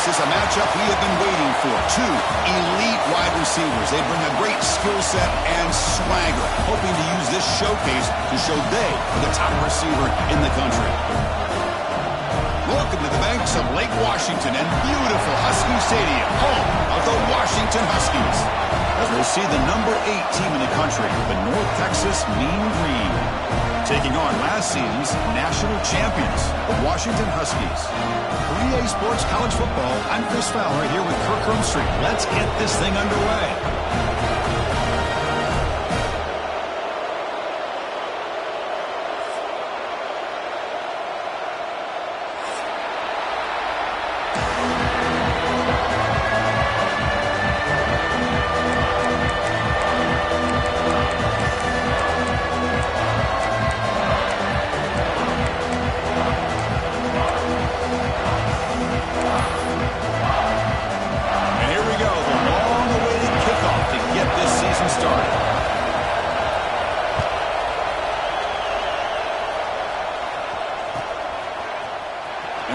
This is a matchup we have been waiting for. Two elite wide receivers. They bring a great skill set and swagger, hoping to use this showcase to show they are the top receiver in the country. Welcome to the banks of Lake Washington and beautiful Husky Stadium, home of the Washington Huskies. As we'll see the number 8 team in the country, the North Texas Mean Green, taking on last season's national champions, the Washington Huskies. For EA Sports College Football, I'm Chris Fowler here with Kirk Rumstreet. Let's get this thing underway.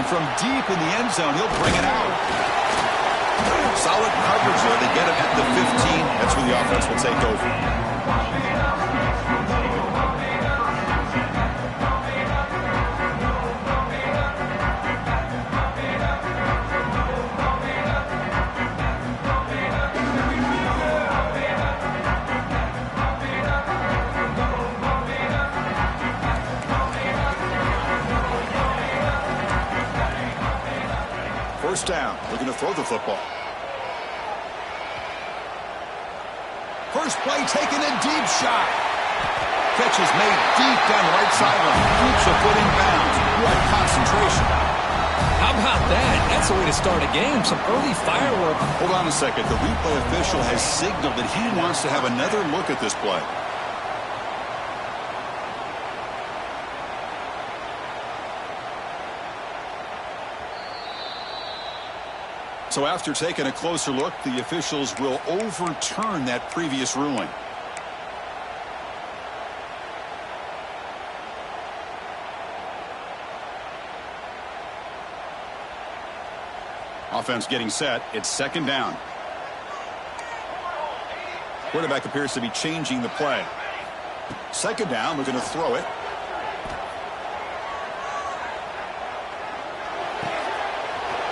From deep in the end zone, he'll bring it out. Solid coverage there. They get him at the 15. That's where the offense will take over. First down, looking to throw the football. First play taken, a deep shot. Catch is made deep down the right sideline. Keeps the foot in bounds. What concentration. How about that? That's the way to start a game. Some early firework. Hold on a second. The replay official has signaled that he wants to have another look at this play. So after taking a closer look, the officials will overturn that previous ruling. Offense getting set. It's second down. Quarterback appears to be changing the play. Second down, we're going to throw it.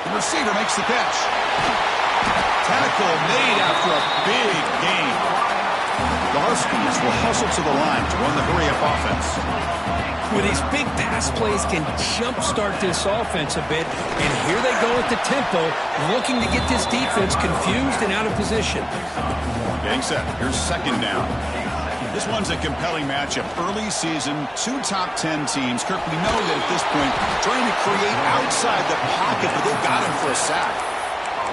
The receiver makes the catch. Tackle made after a big gain. The Huskies will hustle to the line to run the hurry-up offense. With these big pass plays can jumpstart this offense a bit. And here they go at the tempo, looking to get this defense confused and out of position. Getting set. Here's second down. This one's a compelling matchup. Early season, 2 top 10 teams. Kirk, we know that at this point, trying to create outside the pocket, but they've got him for a sack.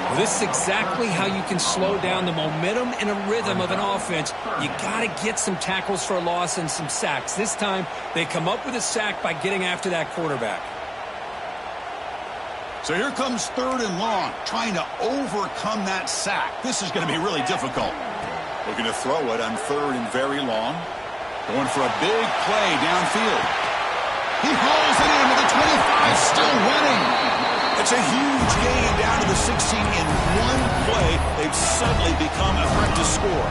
Well, this is exactly how you can slow down the momentum and a rhythm of an offense. You got to get some tackles for a loss and some sacks. This time, they come up with a sack by getting after that quarterback. So here comes third and long, trying to overcome that sack. This is going to be really difficult. Looking to throw it on third and very long. Going for a big play downfield. He hauls it in with the 25, still running. It's a huge gain down to the 16 in one play. They've suddenly become a threat to score.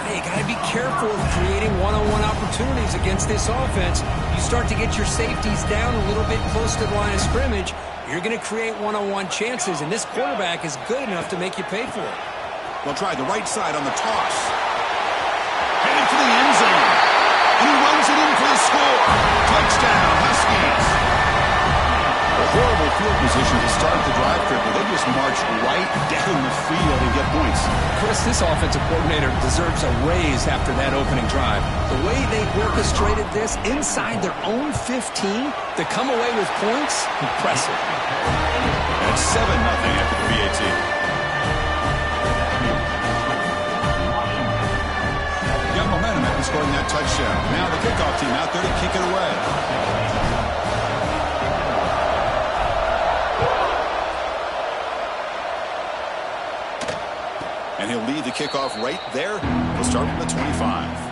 Hey, you got to be careful of creating one-on-one opportunities against this offense. You start to get your safeties down a little bit close to the line of scrimmage, you're going to create one-on-one chances, and this quarterback is good enough to make you pay for it. They'll try the right side on the toss. Headed for the end zone. And he runs it in for the score. Touchdown, Huskies. A horrible field position to start the drive, but they just march right down the field and get points. Chris, this offensive coordinator deserves a raise after that opening drive. The way they orchestrated this inside their own 15 to come away with points, impressive. And it's 7-0 after the PAT. Momentum after scoring that touchdown. Now the kickoff team out there to kick it away. And he'll lead the kickoff right there. He'll start from the 25.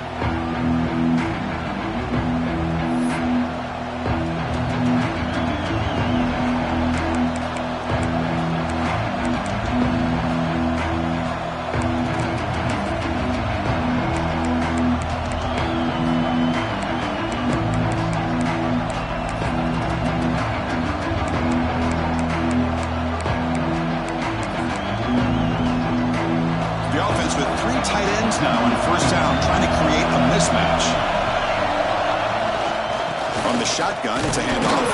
two tight ends now on first down, trying to create a mismatch. From the shotgun, it's a handoff.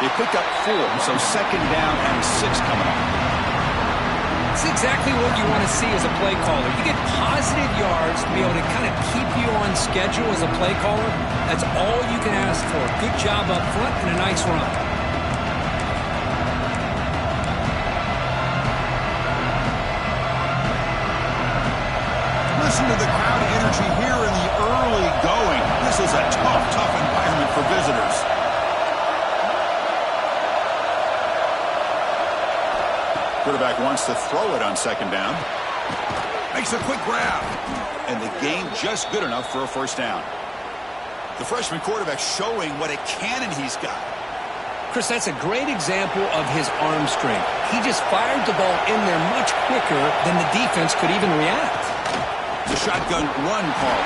They picked up 4, so second down and 6 coming up. It's exactly what you want to see as a play caller. You get positive yards to be able to kind of keep you on schedule as a play caller. That's all you can ask for. Good job up front and a nice run. Listen to the crowd energy here in the early going. This is a tough environment for visitors. Quarterback wants to throw it on second down. Makes a quick grab. And the gain just good enough for a first down. The freshman quarterback showing what a cannon he's got. Chris, that's a great example of his arm strength. He just fired the ball in there much quicker than the defense could even react. The shotgun run call.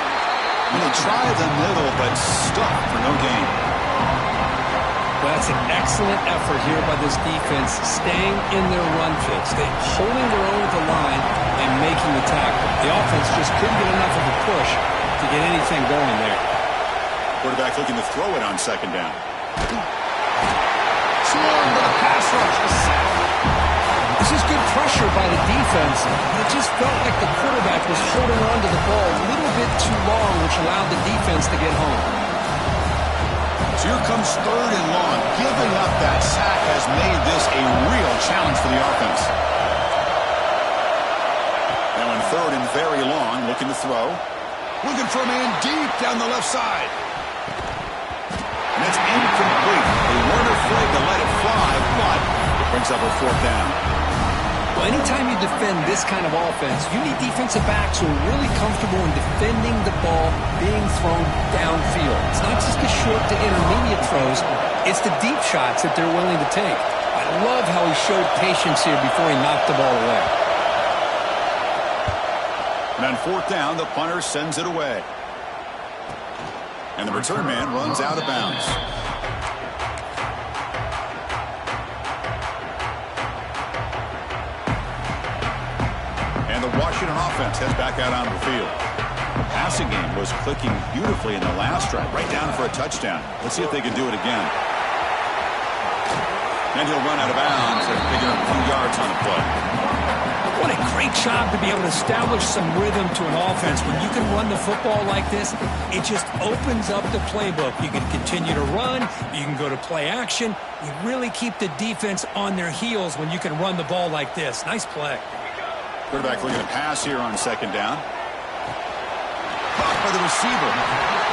And they try the middle, but stuck for no gain. Well, that's an excellent effort here by this defense, staying in their run fits. They're holding their own at the line and making the tackle. The offense just couldn't get enough of a push to get anything going there. Quarterback looking to throw it on second down. Swung with a pass rush. A sack. This is good pressure by the defense, but it just felt like the quarterback was holding on to the ball a little bit too long, which allowed the defense to get home. So here comes third and long. Giving up that sack has made this a real challenge for the offense. Now in third and very long, looking to throw. Looking for a man deep down the left side. And it's incomplete. They weren't afraid to let it fly, but it brings up a fourth down. Well, anytime you defend this kind of offense, you need defensive backs who are really comfortable in defending the ball being thrown downfield. It's not just the short to intermediate throws, it's the deep shots that they're willing to take. I love how he showed patience here before he knocked the ball away. And on fourth down, the punter sends it away. And the return man runs out of bounds. And the Washington offense heads back out onto the field. The passing game was clicking beautifully in the last drive, right down for a touchdown. Let's see if they can do it again. And he'll run out of bounds and pick up a few yards on the play. What a great job to be able to establish some rhythm to an offense. When you can run the football like this, it just opens up the playbook. You can continue to run. You can go to play action. You really keep the defense on their heels when you can run the ball like this. Nice play. Quarterback looking to pass here on second down. Caught by the receiver.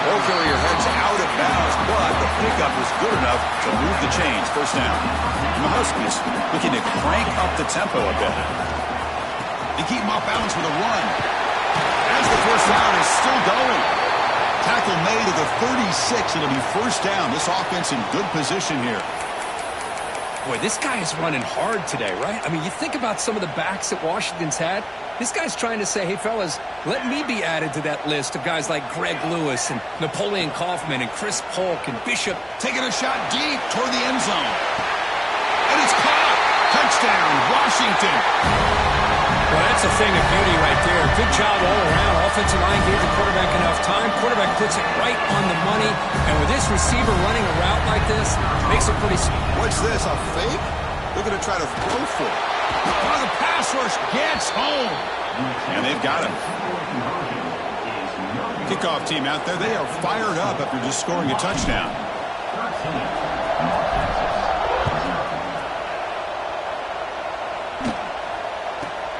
Ball carrier heads out of bounds, but the pickup was good enough to move the chains. First down. And the Huskies looking to crank up the tempo a bit. They keep him off balance with a run. As the first down is still going. Tackle made at the 36. It'll be first down. This offense in good position here. Boy, this guy is running hard today, right? I mean, you think about some of the backs that Washington's had. This guy's trying to say, hey, fellas, let me be added to that list of guys like Greg Lewis and Napoleon Kaufman and Chris Polk and Bishop. Taking a shot deep toward the end zone. And it's caught. Touchdown, Washington. Well, that's a thing of beauty right there. Good job all around. Offensive line gave the quarterback enough time. Quarterback puts it right on the money. And with this receiver running a route like this, makes it pretty... What's this, a fake? They're going to try to throw for it. Oh, the pass rush gets home. And they've got him. Kickoff team out there, they are fired up after just scoring a touchdown.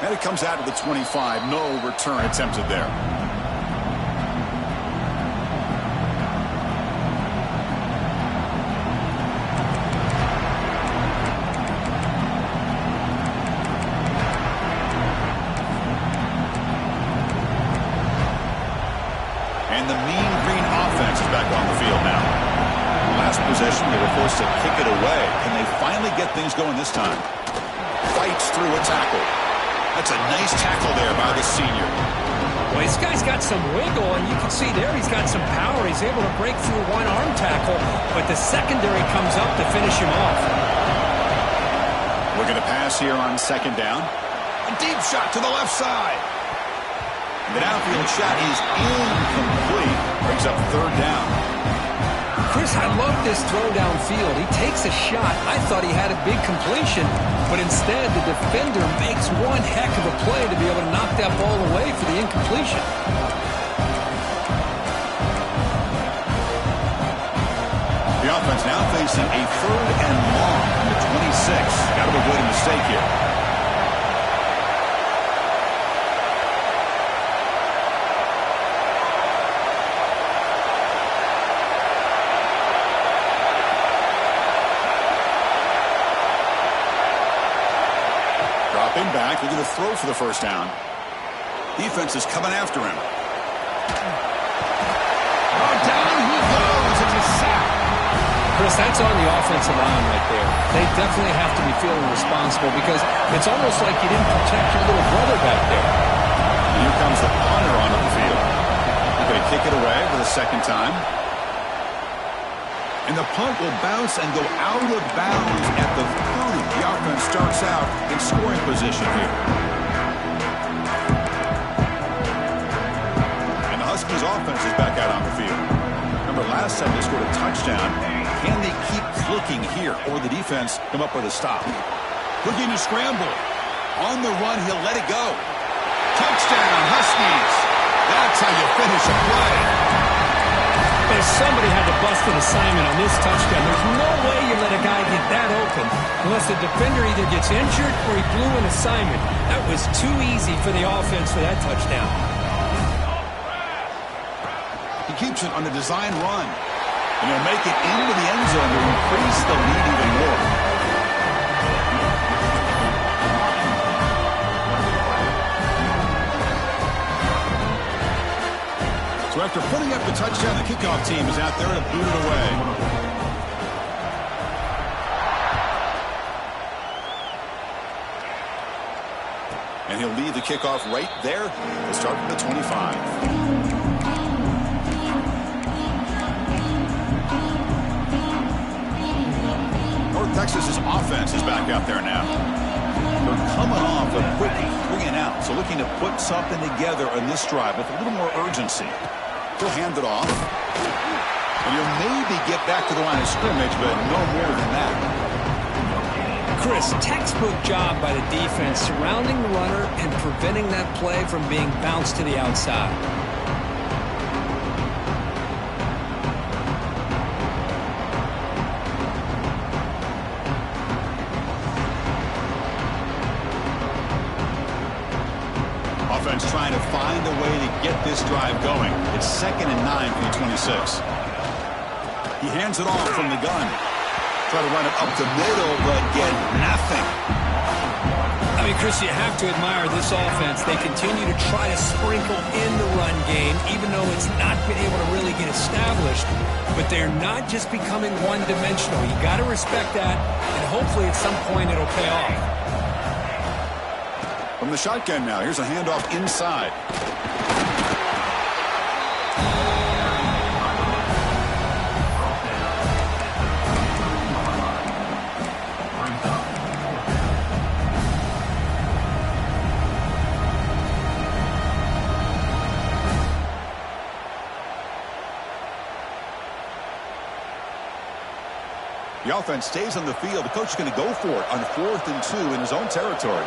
And it comes out to the 25. No return attempted there. And the mean green offense is back on the field now. Last possession, they were forced to kick it away. Can they finally get things going this time? Fights through a tackle. That's a nice tackle there by the senior. Well, this guy's got some wiggle, and you can see there he's got some power. He's able to break through one arm tackle, but the secondary comes up to finish him off. We're going to pass here on second down. A deep shot to the left side. The downfield shot is incomplete. Brings up third down. Chris, I love this throw downfield. He takes a shot. I thought he had a big completion, but instead the defender makes one heck of a play to be able to knock that ball away for the incompletion. The offense now facing a third and long from the 26. Got to avoid a mistake here. Dropping back, looking to throw for the first down. Defense is coming after him. Oh, down he goes. It's a sack. Chris, that's on the offensive line right there. They definitely have to be feeling responsible because it's almost like you didn't protect your little brother back there. And here comes the punter onto the field. They're going to kick it away for the second time. And the punt will bounce and go out of bounds at the 30. The offense starts out in scoring position here. And the Huskies offense is back out on the field. Remember, last time they scored a touchdown. Can they keep clicking here, or the defense come up with a stop? Looking to scramble. On the run, he'll let it go. Touchdown, Huskies. That's how you finish a play. If somebody had to bust an assignment on this touchdown, there's no way you let a guy get that open unless the defender either gets injured or he blew an assignment. That was too easy for the offense for that touchdown. He keeps it on the design run. And he'll make it into the end zone to increase the lead even more. So after putting up the touchdown, the kickoff team is out there to boot it away. And he'll lead the kickoff right there to start from the 25. Texas's offense is back out there now. They're coming off a quick 3-and-out, so looking to put something together on this drive with a little more urgency. He'll hand it off. And he'll maybe get back to the line of scrimmage, but no more than that. Chris, textbook job by the defense surrounding the runner and preventing that play from being bounced to the outside. Offense trying to find a way to get this drive going. It's 2nd and 9 for the 26. He hands it off from the gun. Try to run it up the middle, but get nothing. I mean, Chris, you have to admire this offense. They continue to try to sprinkle in the run game, even though it's not been able to really get established. But they're not just becoming one-dimensional. You got to respect that, and hopefully at some point it'll pay off. From the shotgun now, here's a handoff inside. The offense stays on the field. The coach is going to go for it on 4th and 2 in his own territory.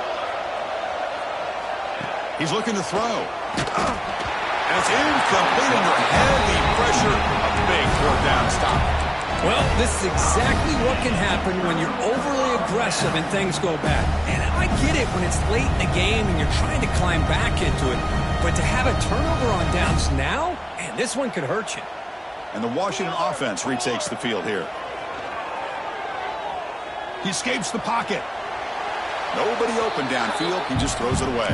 He's looking to throw. And it's incomplete under heavy pressure. A big 4th down stop. Well, this is exactly what can happen when you're overly aggressive and things go bad. And I get it when it's late in the game and you're trying to climb back into it. But to have a turnover on downs now, man, this one could hurt you. And the Washington offense retakes the field here. He escapes the pocket. Nobody open downfield. He just throws it away.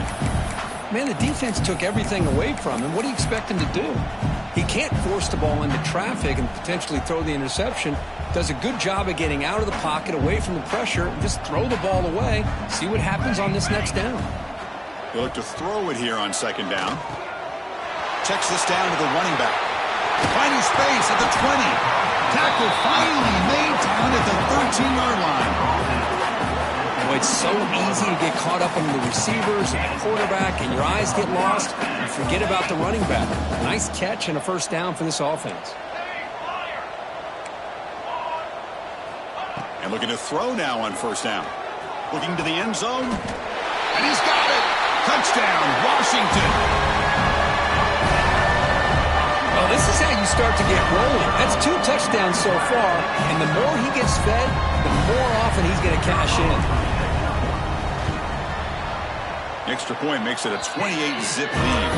Man, the defense took everything away from him. What do you expect him to do? He can't force the ball into traffic and potentially throw the interception. Does a good job of getting out of the pocket, away from the pressure, and just throw the ball away. See what happens on this next down. He'll look to throw it here on 2nd down. Checks this down to the running back. Finding space at the 20. Tackle finally made down at the 13-yard line. Boy, it's so easy to get caught up in the receivers and the quarterback, and your eyes get lost. You forget about the running back. Nice catch and a first down for this offense. And looking to throw now on first down. Looking to the end zone. And he's got it. Touchdown, Washington. Well, this is how you start to get rolling. That's 2 touchdowns so far, and the more he gets fed, the more often he's going to cash in. The extra point makes it a 28-zip lead.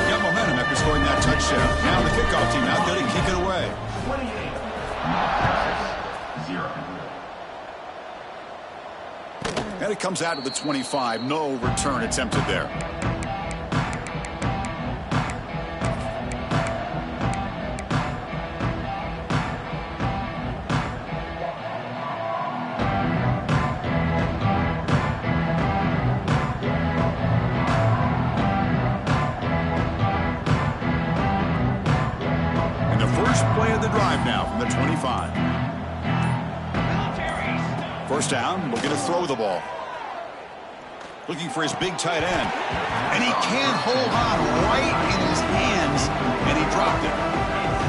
Got momentum after scoring that touchdown. Now the kickoff team out there to kick it away. 0. And it comes out to the 25. No return attempted there. And the first play of the drive now from the 25. First down, looking to throw the ball. Looking for his big tight end. And he can't hold on right in his hands, and he dropped it.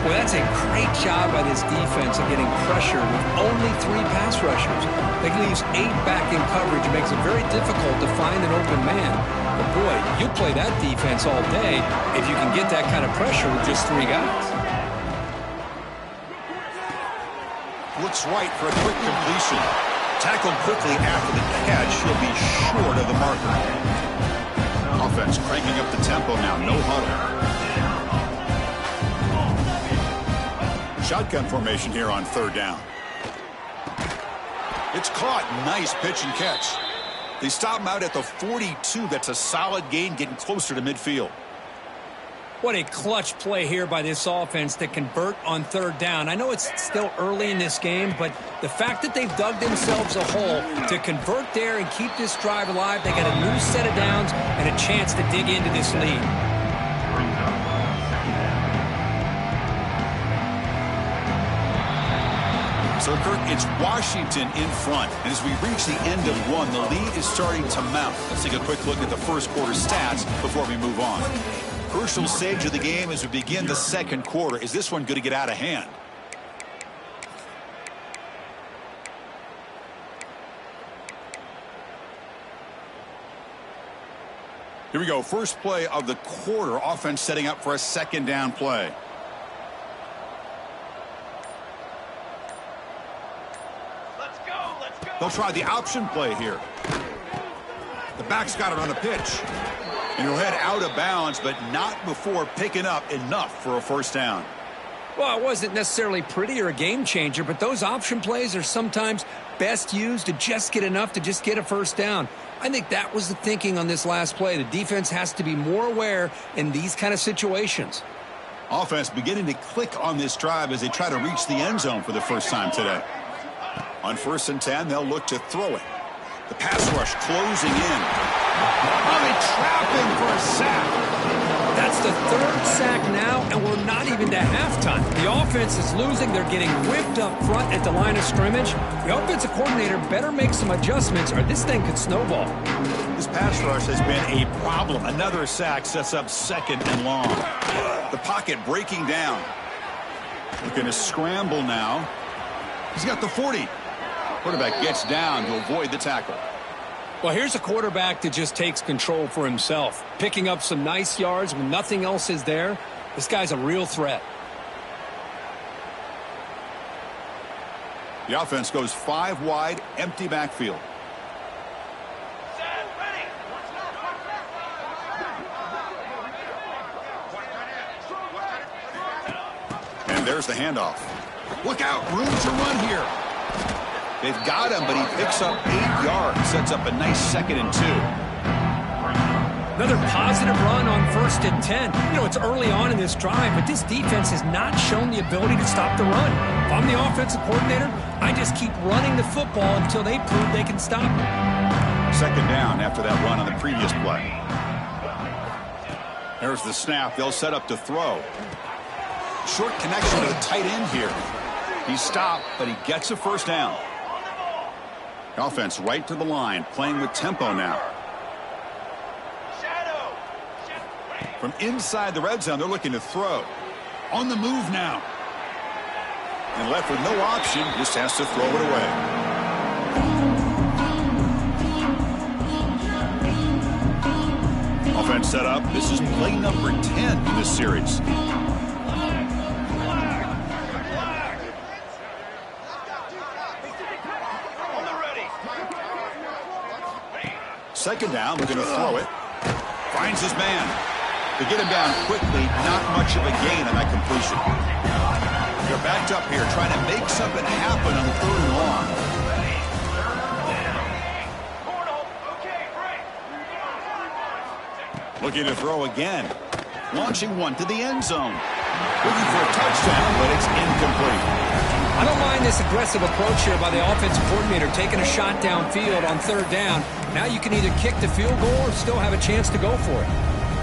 Well, that's a great job by this defense of getting pressure with only 3 pass rushers. They leaves 8 back in coverage. It makes it very difficult to find an open man. But boy, you play that defense all day if you can get that kind of pressure with just 3 guys. Looks right for a quick completion. Tackled quickly after the catch. He'll be short of the marker. Offense cranking up the tempo now. No huddle. Shotgun formation here on third down. It's caught. Nice pitch and catch. They stop him out at the 42. That's a solid gain, getting closer to midfield. What a clutch play here by this offense to convert on third down. I know it's still early in this game, but the fact that they've dug themselves a hole to convert there and keep this drive alive, they got a new set of downs and a chance to dig into this lead. So, Kirk, it's Washington in front. And as we reach the end of one, the lead is starting to mount. Let's take a quick look at the first quarter stats before we move on. Crucial stage of the game as we begin the second quarter. Is this one going to get out of hand? Here we go. First play of the quarter. Offense setting up for a second down play. Let's go. They'll try the option play here. The back's got it on the pitch. And he'll head out of bounds, but not before picking up enough for a first down. Well, it wasn't necessarily pretty or a game changer, but those option plays are sometimes best used to just get enough to just get a first down. I think that was the thinking on this last play. The defense has to be more aware in these kind of situations. Offense beginning to click on this drive as they try to reach the end zone for the first time today. On 1st and 10, they'll look to throw it. The pass rush closing in. Oh, they trap him for a sack. That's the 3rd sack now, and we're not even to halftime. The offense is losing. They're getting whipped up front at the line of scrimmage. The offensive coordinator better make some adjustments or this thing could snowball. This pass rush has been a problem. Another sack sets up 2nd and long. The pocket breaking down. Looking to scramble now. He's got the 40. Quarterback gets down to avoid the tackle. Well, here's a quarterback that just takes control for himself, picking up some nice yards when nothing else is there. This guy's a real threat. The offense goes 5 wide, empty backfield. Set, ready. And there's the handoff. Look out, room to run here. They've got him, but he picks up 8 yards, sets up a nice 2nd and 2. Another positive run on 1st and 10. You know, it's early on in this drive, but this defense has not shown the ability to stop the run. If I'm the offensive coordinator, I just keep running the football until they prove they can stop it. 2nd down after that run on the previous play. There's the snap. They'll set up to throw. Short connection to the tight end here. He stopped, but he gets a first down. Offense right to the line, playing with tempo now. Shadow. From inside the red zone, they're looking to throw. On the move now. And left with no option, just has to throw it away. Offense set up. This is play number 10 in this series. Second down, we're going to throw it. Finds his man. To get him down quickly, not much of a gain on that completion. They're backed up here, trying to make something happen on 3rd and long. Looking to throw again. Launching one to the end zone. Looking for a touchdown, but it's incomplete. I don't mind this aggressive approach here by the offensive coordinator, taking a shot downfield on 3rd down. Now you can either kick the field goal or still have a chance to go for it.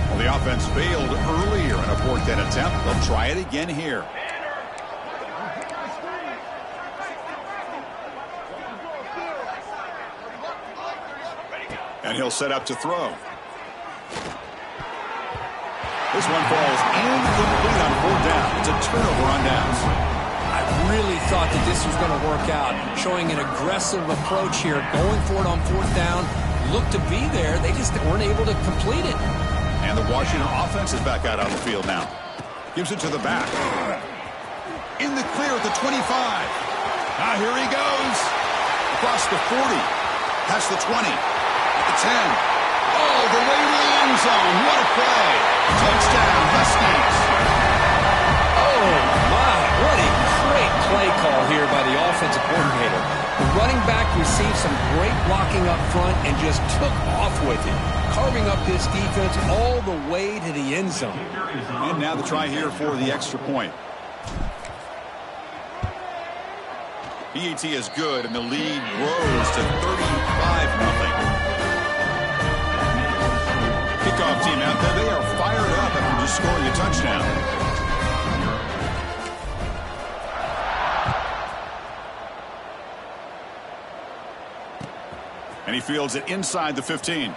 Well, the offense failed earlier in a 4th down attempt. They'll try it again here. And he'll set up to throw. This one falls incomplete on 4th down. It's a turnover on downs. I really thought that this was going to work out, showing an aggressive approach here, going for it on 4th down. Looked to be there. They just weren't able to complete it. And the Washington offense is back out on the field now. Gives it to the back. In the clear at the 25. Now here he goes. Across the 40. Past the 20. The 10. Oh, the way to the end zone. What a play. Touchdown, Huskies. Oh, my. What a great play call here by the offensive coordinator. The running back received some great blocking up front and just took off with it, carving up this defense all the way to the end zone. And now the try here for the extra point. PAT is good, and the lead grows to 35-0. Kickoff team out there, they are fired up after just scoring a touchdown. And he fields it inside the 15.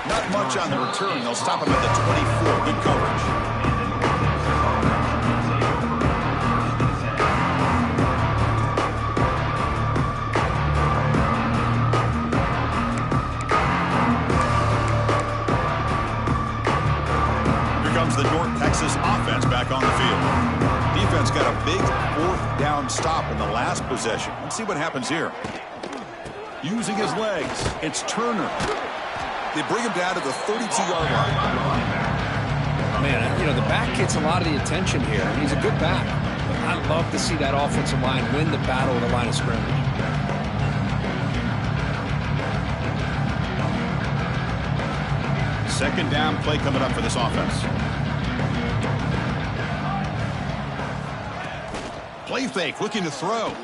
Not much on the return. They'll stop him at the 24. Good coverage. Here comes the North Texas offense back on the field. Defense got a big 4th down stop in the last possession. Let's see what happens here. Using his legs, it's Turner. They bring him down to the 32-yard line. Man, you know, the back gets a lot of the attention here. He's a good back. I love to see that offensive line win the battle at the line of scrimmage. Second down play coming up for this offense. Play fake, looking to throw.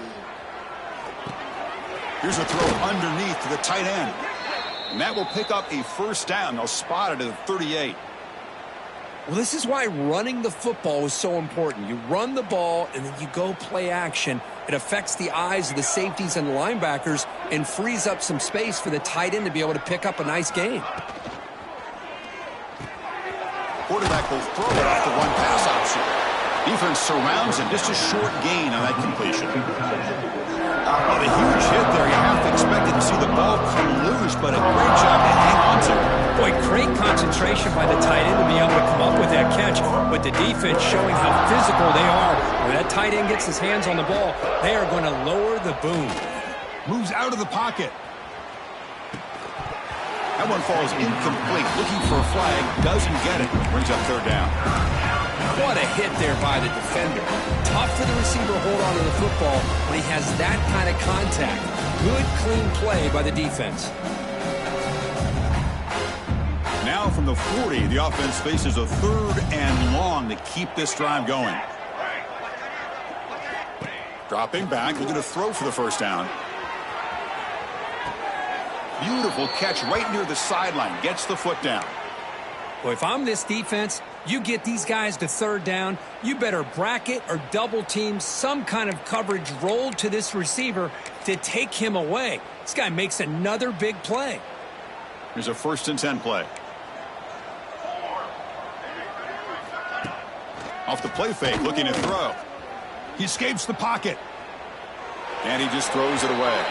Here's a throw underneath to the tight end. And that will pick up a 1st down. They'll spot it at the 38. Well, this is why running the football is so important. You run the ball, and then you go play action. It affects the eyes of the safeties and the linebackers and frees up some space for the tight end to be able to pick up a nice gain. Quarterback will throw it off the one pass option. Defense surrounds him. Just a short gain on that completion. Oh, the huge hit there. You have to expect it to see the ball come loose, but a great job to hang on to. Boy, great concentration by the tight end to be able to come up with that catch, but the defense showing how physical they are. When that tight end gets his hands on the ball, they are going to lower the boom. Moves out of the pocket. That one falls incomplete. Looking for a flag. Doesn't get it. Brings up 3rd down. What a hit there by the defender. Tough for the receiver to hold on to the football when he has that kind of contact. Good, clean play by the defense. Now from the 40, the offense faces a 3rd and long to keep this drive going. Dropping back, looking to throw for the 1st down. Beautiful catch right near the sideline. Gets the foot down. Well, if I'm this defense, you get these guys to 3rd down, you better bracket or double team some kind of coverage rolled to this receiver. to take him away. This guy makes another big play. Here's a 1st and 10 play. Off the play fake, looking to throw. He escapes the pocket. And he just throws it away.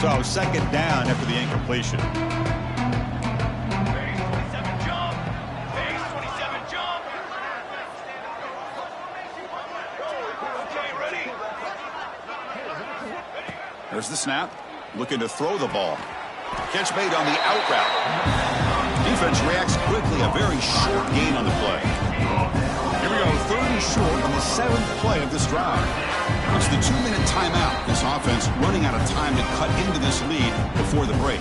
So 2nd down after the incompletion. Base 27 jump. Base 27 jump. Okay, ready. There's the snap. Looking to throw the ball. Catch made on the out route. Defense reacts quickly. A very short gain on the play. Here we go. 3rd and short on the 7th play of this drive. It's the 2-minute timeout. This offense running out of time to cut into this lead before the break.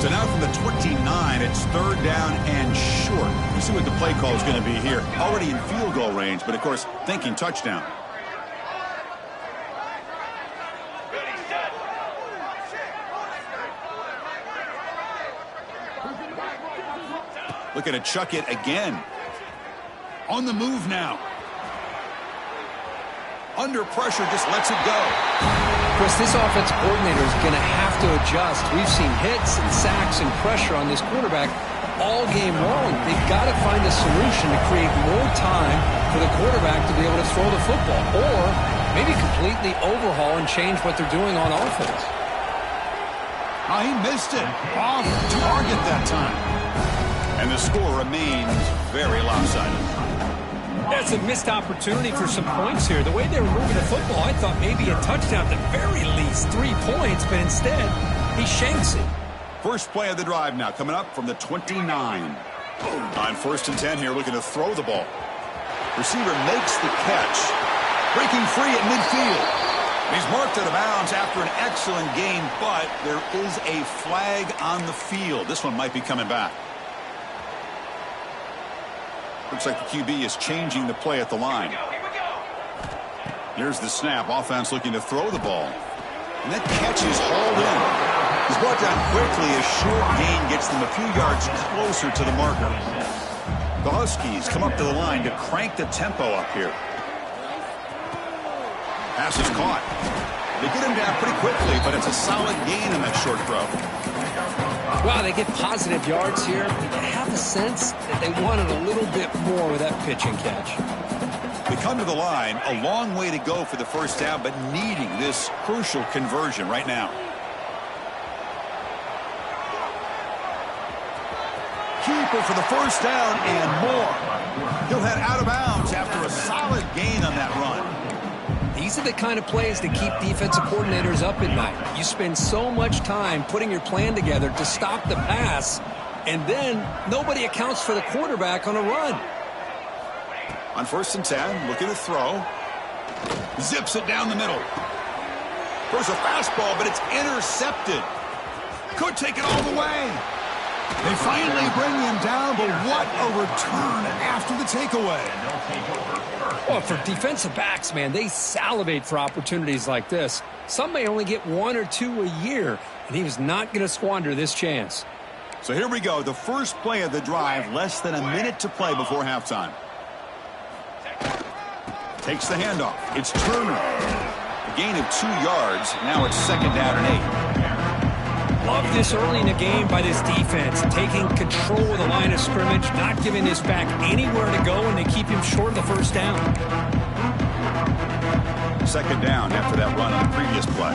So now from the 29, it's 3rd down and short. We'll see what the play call is going to be here. Already in field goal range, but of course thinking touchdown. Ready, set. Looking to chuck it again. On the move now. Under pressure, just lets it go. Of course, this offensive coordinator is going to have to adjust. We've seen hits and sacks and pressure on this quarterback all game long. They've got to find a solution to create more time for the quarterback to be able to throw the football, or maybe completely overhaul and change what they're doing on offense. Oh, he missed it. Off target that time. And the score remains very lopsided. That's a missed opportunity for some points here. The way they were moving the football, I thought maybe a touchdown, at the very least 3 points, but instead, he shanks it. First play of the drive now, coming up from the 29. On 1st and 10 here, looking to throw the ball. Receiver makes the catch. Breaking free at midfield. He's marked out of bounds after an excellent game, but there is a flag on the field. This one might be coming back. Looks like the QB is changing the play at the line. Here we go. Here's the snap. Offense looking to throw the ball. And that catch is hauled in. He's brought down quickly. A short gain gets them a few yards closer to the marker. The Huskies come up to the line to crank the tempo up here. Pass is caught. They get him down pretty quickly, but it's a solid gain on that short throw. Wow, they get positive yards here. You have a sense that they wanted a little bit more with that pitch and catch. They come to the line, a long way to go for the first down, but needing this crucial conversion right now. Keeper for the first down and more. He'll head out of bounds after a solid gain on that run. These are the kind of plays that keep defensive coordinators up at night. You spend so much time putting your plan together to stop the pass, and then nobody accounts for the quarterback on a run. On 1st and 10, looking to throw. Zips it down the middle. Throws a fastball, but it's intercepted. Could take it all the way. They finally bring him down, but what a return after the takeaway. Well, for defensive backs, man, they salivate for opportunities like this. Some may only get 1 or 2 a year, and he was not going to squander this chance. So here we go, the first play of the drive, less than a minute to play before halftime. Takes the handoff. It's Turner. A gain of 2 yards. Now it's 2nd down and 8. Love this early in the game by this defense, taking control of the line of scrimmage, not giving this back anywhere to go, and they keep him short of the first down. 2nd down after that run on the previous play.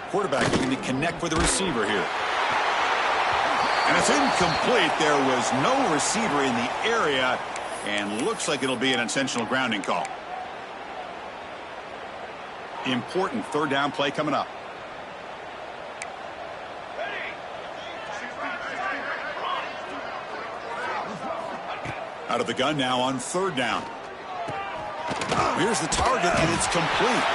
Quarterback looking to connect with the receiver here. And it's incomplete. There was no receiver in the area, and looks like it'll be an intentional grounding call. Important 3rd down play coming up. Out of the gun now on 3rd down. Here's the target, and it's complete.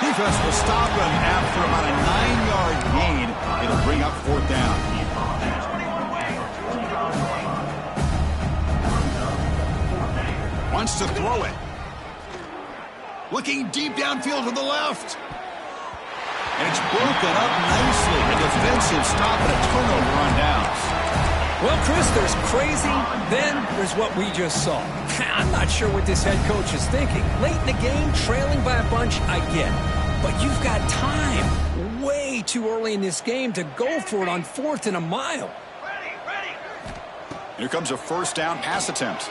Defense will stop him after about a 9-yard gain. It'll bring up 4th down. Wants to throw it. Looking deep downfield to the left. And it's broken up nicely. A defensive stop and a turnover on downs. Well, Chris, there's crazy, then there's what we just saw. I'm not sure what this head coach is thinking. Late in the game, trailing by a bunch, I get. But you've got time way too early in this game to go for it on 4th and a mile. Here comes a first down pass attempt.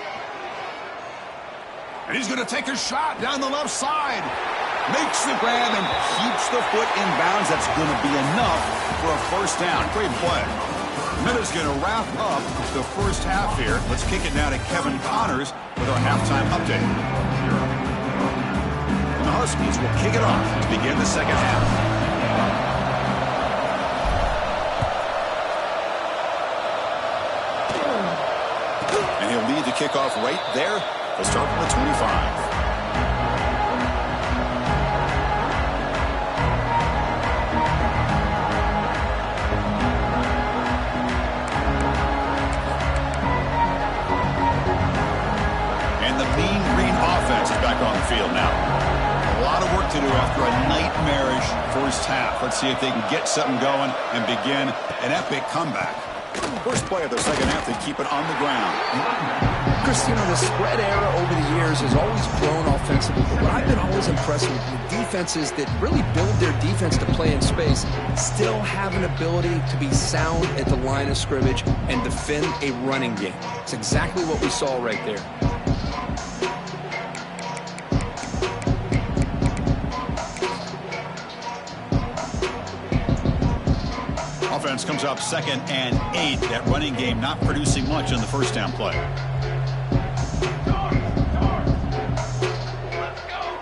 And he's going to take a shot down the left side. Makes the grab and keeps the foot in bounds. That's going to be enough for a first down. Great play. Minuta's going to wrap up the first half here. Let's kick it now to Kevin Connors with our halftime update. And the Huskies will kick it off to begin the second half. And he'll lead the kickoff right there. He'll start from the 25. On the field now. A lot of work to do after a nightmarish first half. Let's see if they can get something going and begin an epic comeback. First play of the second half, they keep it on the ground. Chris, you know, the spread era over the years has always grown offensively, but what I've been always impressed with defenses that really build their defense to play in space still have an ability to be sound at the line of scrimmage and defend a running game. It's exactly what we saw right there. Offense comes up 2nd and 8. That running game not producing much on the first down play.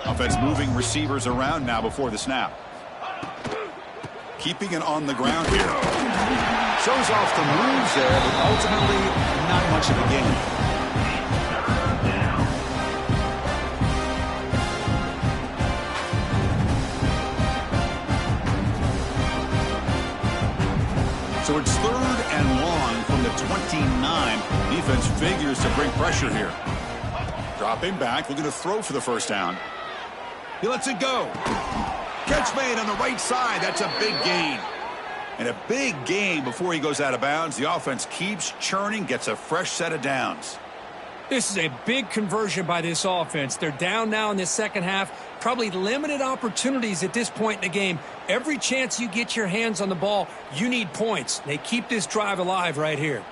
Offense moving receivers around now before the snap. Keeping it on the ground here. Shows off the moves there, but ultimately not much of a gain. So it's 3rd and long from the 29. Defense figures to bring pressure here. Dropping back, looking to throw for the first down. He lets it go. Catch made on the right side. That's a big gain. And a big gain before he goes out of bounds. The offense keeps churning, gets a fresh set of downs. This is a big conversion by this offense. They're down now in the second half. Probably limited opportunities at this point in the game. Every chance you get your hands on the ball, you need points. They keep this drive alive right here.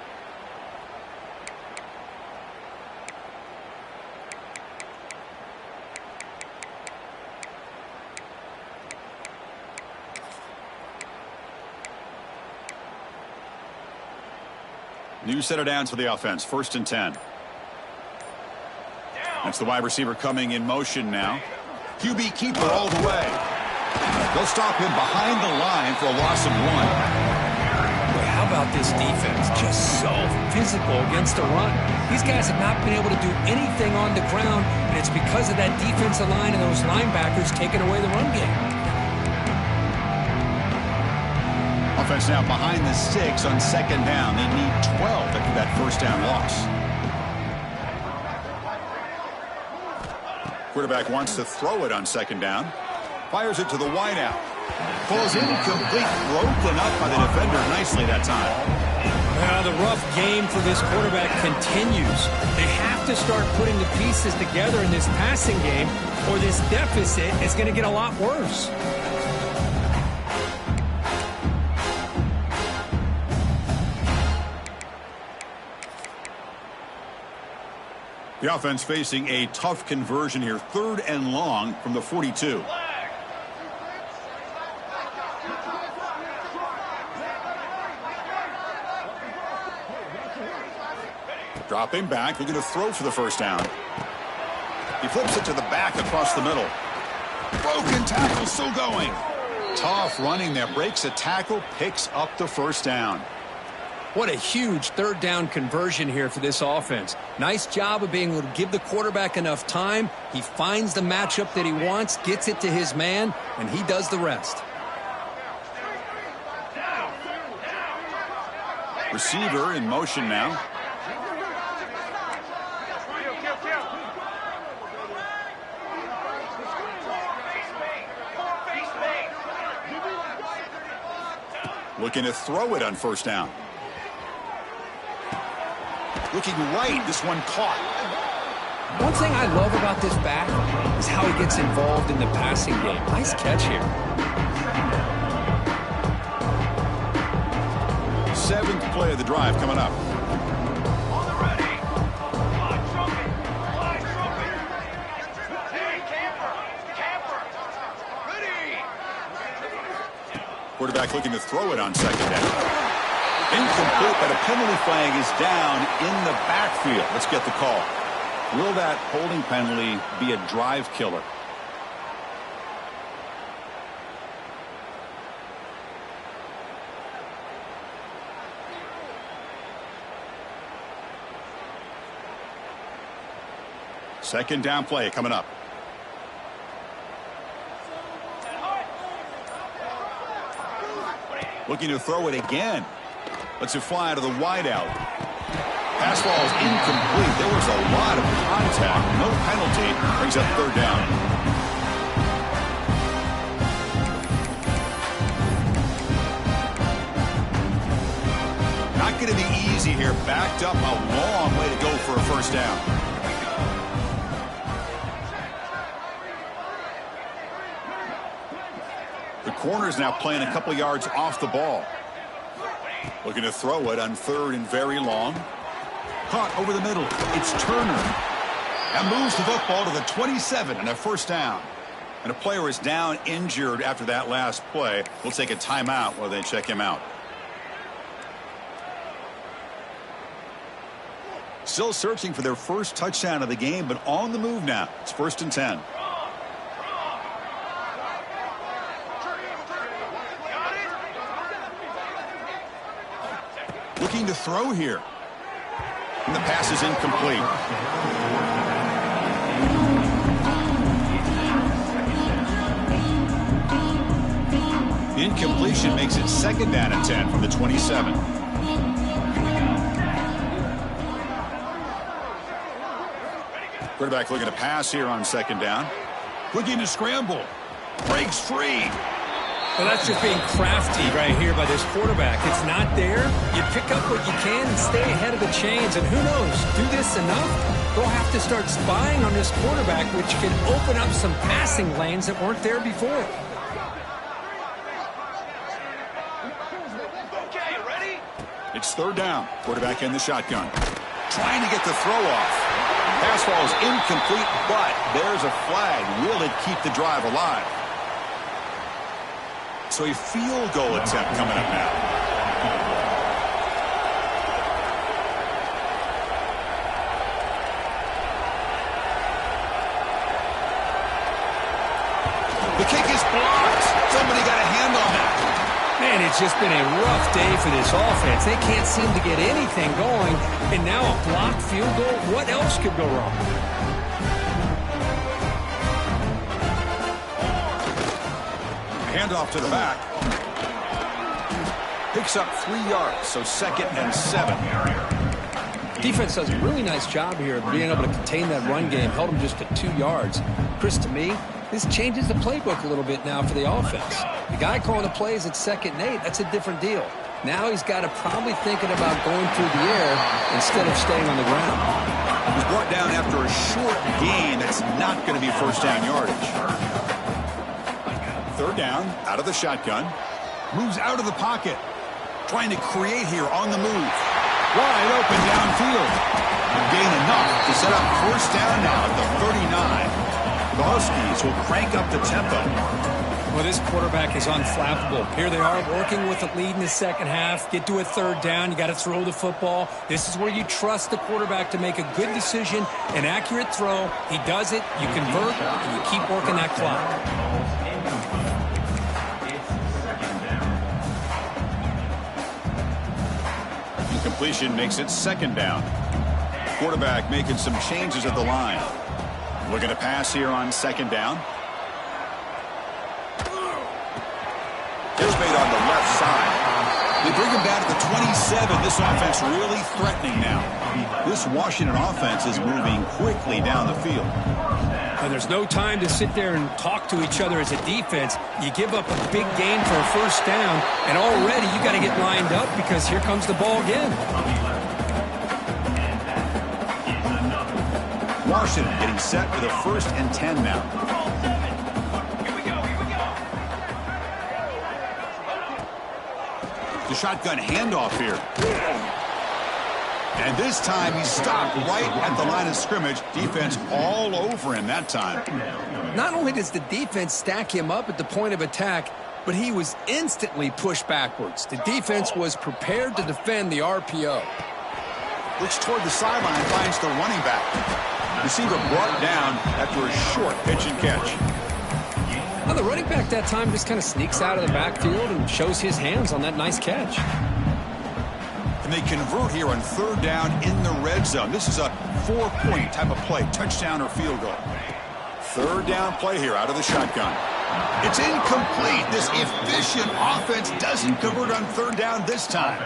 New set of downs for the offense. 1st and 10. That's the wide receiver coming in motion now. QB keeper all the way. They'll stop him behind the line for a loss of 1. Boy, how about this defense? Just so physical against the run. These guys have not been able to do anything on the ground, and it's because of that defensive line and those linebackers taking away the run game. Offense now behind the 6 on 2nd down. They need 12 after that first down loss. Quarterback wants to throw it on 2nd down. Fires it to the wideout. Falls incomplete. Broken up by the defender nicely that time. Well, the rough game for this quarterback continues. They have to start putting the pieces together in this passing game, or this deficit is going to get a lot worse. The offense facing a tough conversion here. 3rd and long from the 42. Dropping back, looking to throw for the first down. He flips it to the back across the middle. Broken tackle, still going. Tough running there. Breaks a tackle, picks up the first down. What a huge 3rd down conversion here for this offense. Nice job of being able to give the quarterback enough time. He finds the matchup that he wants, gets it to his man, and he does the rest. Receiver in motion now. Looking to throw it on first down. Looking right. This one caught. One thing I love about this back is how he gets involved in the passing game. Nice catch here. 7th play of the drive coming up. On the ready. Fly trumpet. Fly trumpet. Hey, camper. Camper. Ready. Quarterback looking to throw it on second down. Incomplete, but a penalty flag is down in the backfield. Let's get the call. Will that holding penalty be a drive killer? Second down play coming up. Looking to throw it again. Lets it fly to the wideout. Pass ball is incomplete. There was a lot of contact. No penalty. Brings up third down. Not going to be easy here. Backed up, a long way to go for a first down. The corner's now playing a couple yards off the ball. Looking to throw it on third and very long. Caught over the middle. It's Turner. That moves the football to the 27 and a first down. And a player is down injured after that last play. We'll take a timeout while they check him out. Still searching for their first touchdown of the game, but on the move now. It's 1st and 10. Looking to throw here. And the pass is incomplete. The incompletion makes it 2nd down and 10 from the 27. Quarterback looking to pass here on 2nd down. Looking to scramble. Breaks free. Well, that's just being crafty right here by this quarterback. It's not there. You pick up what you can and stay ahead of the chains. And who knows, do this enough, they'll have to start spying on this quarterback, which can open up some passing lanes that weren't there before. Okay, ready? It's 3rd down. Quarterback in the shotgun. Trying to get the throw off. Pass ball is incomplete, but there's a flag. Will it keep the drive alive? So a field goal attempt coming up now. The kick is blocked. Somebody got a hand on that. Man, it's just been a rough day for this offense. They can't seem to get anything going. And now a blocked field goal. What else could go wrong? Handoff to the back. Picks up 3 yards, so 2nd and 7. Defense does a really nice job here of being able to contain that run game. Held them just to 2 yards. Chris, to me, this changes the playbook a little bit now for the offense. The guy calling the plays at 2nd and 8, that's a different deal. Now he's got to probably thinking about going through the air instead of staying on the ground. He was brought down after a short gain. That's not going to be first down yardage. 3rd down, out of the shotgun. Moves out of the pocket. Trying to create here on the move. Wide open downfield. Gain enough to set up first down now at the 39. The Huskies will crank up the tempo. Well, this quarterback is unflappable. Here they are working with a lead in the second half. Get to a 3rd down. You got to throw the football. This is where you trust the quarterback to make a good decision, an accurate throw. He does it. You convert, and you keep working that clock. Incompletion makes it 2nd down. Quarterback making some changes at the line. Looking to pass here on 2nd down. It's made on the left side. The bring him down to the 27. This offense really threatening now. This Washington offense is moving quickly down the field. And there's no time to sit there and talk to each other as a defense. You give up a big gain for a first down, and already you got to get lined up because here comes the ball again. Washington getting set for the 1st and 10 now. The shotgun handoff here. And this time he stopped right at the line of scrimmage. Defense all over him that time. Not only does the defense stack him up at the point of attack, but he was instantly pushed backwards. The defense was prepared to defend the RPO. Looks toward the sideline, finds the running back. Receiver brought down after a short pitch and catch. Now the running back that time just kind of sneaks out of the backfield and shows his hands on that nice catch. And they convert here on 3rd down in the red zone. This is a 4-point type of play, touchdown or field goal. 3rd down play here out of the shotgun. It's incomplete. This efficient offense doesn't convert on 3rd down this time.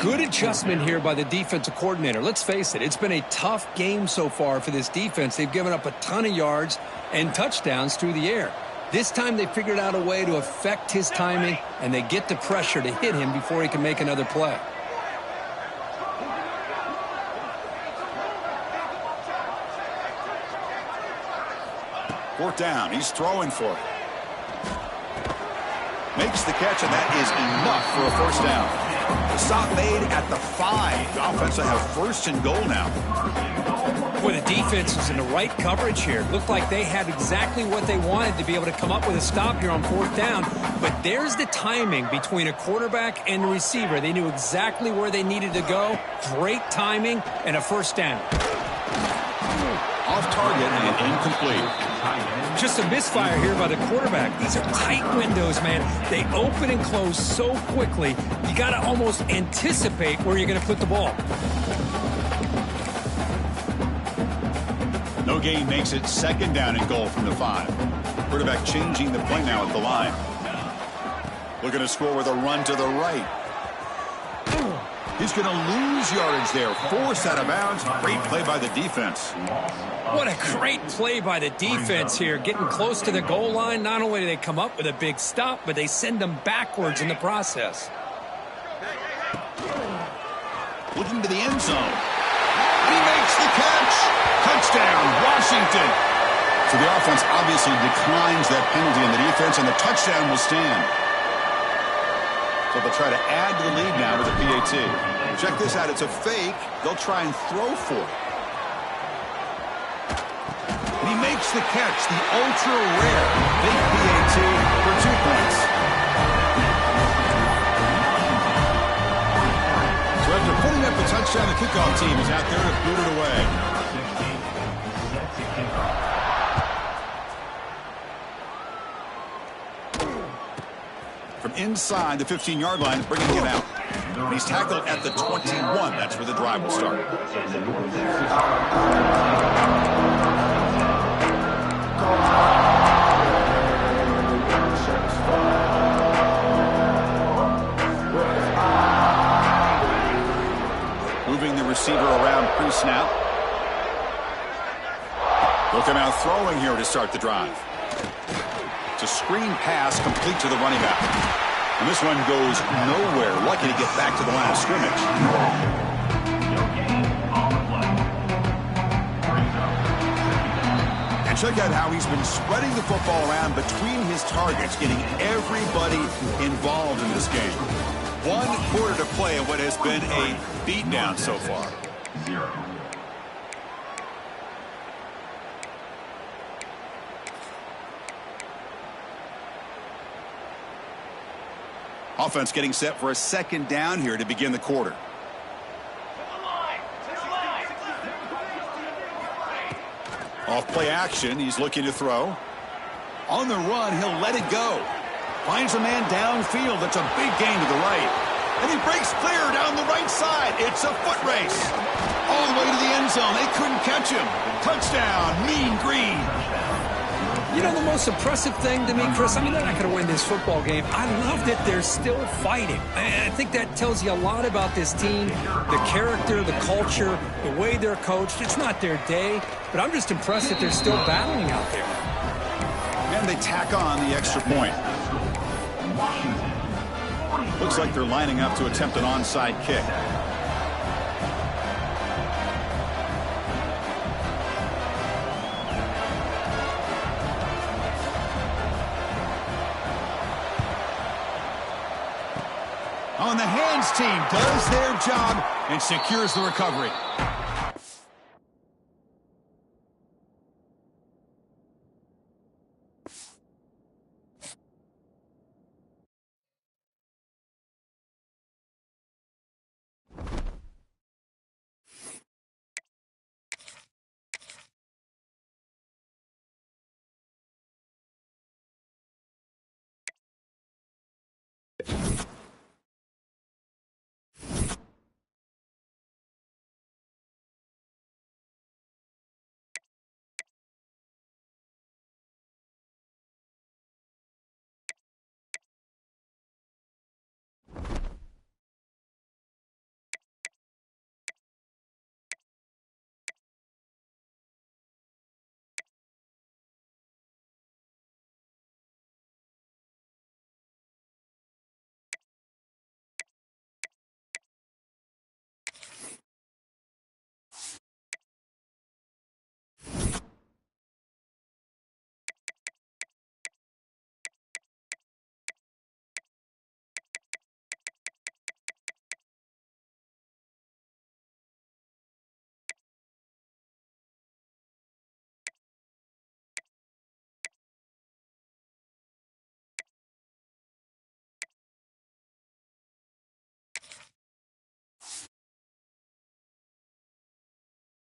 Good adjustment here by the defensive coordinator. Let's face it, it's been a tough game so far for this defense. They've given up a ton of yards and touchdowns through the air. This time they figured out a way to affect his timing, and they get the pressure to hit him before he can make another play. Fourth down, he's throwing for it. Makes the catch, and that is enough for a first down. The stop made at the 5. The offense will have 1st and goal now. Boy, the defense was in the right coverage here. It looked like they had exactly what they wanted to be able to come up with a stop here on 4th down. But there's the timing between a quarterback and the receiver. They knew exactly where they needed to go. Great timing and a first down. Off target and incomplete. Just a misfire here by the quarterback. These are tight windows, man. They open and close so quickly, you got to almost anticipate where you're going to put the ball. No gain makes it 2nd down and goal from the 5. Quarterback changing the play now at the line. Looking to score with a run to the right. He's going to lose yardage there. Forced out of bounds. Great play by the defense. What a great play by the defense here. Getting close to the goal line, not only do they come up with a big stop, but they send them backwards in the process. Looking to the end zone. He makes the catch. Touchdown, Washington. So the offense obviously declines that penalty in the defense, and the touchdown will stand. So they'll try to add to the lead now with a PAT. Check this out. It's a fake. They'll try and throw for it. And he makes the catch, the ultra-rare fake PAT for 2 points. So after putting up the touchdown, the kickoff team is out there to boot it away. From inside the 15-yard line, bringing him out. He's tackled at the 21. That's where the drive will start. Moving the receiver around pre-snap. They'll come out throwing here to start the drive. It's a screen pass complete to the running back. And this one goes nowhere. Lucky to get back to the line of scrimmage. And check out how he's been spreading the football around between his targets, getting everybody involved in this game. 1 quarter to play in what has been a beatdown so far. 0. Offense getting set for a 2nd down here to begin the quarter. Off play action, he's looking to throw. On the run, he'll let it go. Finds a man downfield. That's a big gain to the right. And he breaks clear down the right side. It's a foot race. All the way to the end zone. They couldn't catch him. Touchdown, Mean Green. You know, the most impressive thing to me, Chris, I mean, they're not going to win this football game. I love that they're still fighting. I think that tells you a lot about this team, the character, the culture, the way they're coached. It's not their day, but I'm just impressed that they're still battling out there. And they tack on the extra point. Looks like they're lining up to attempt an onside kick. Oh, and the hands team does their job and secures the recovery.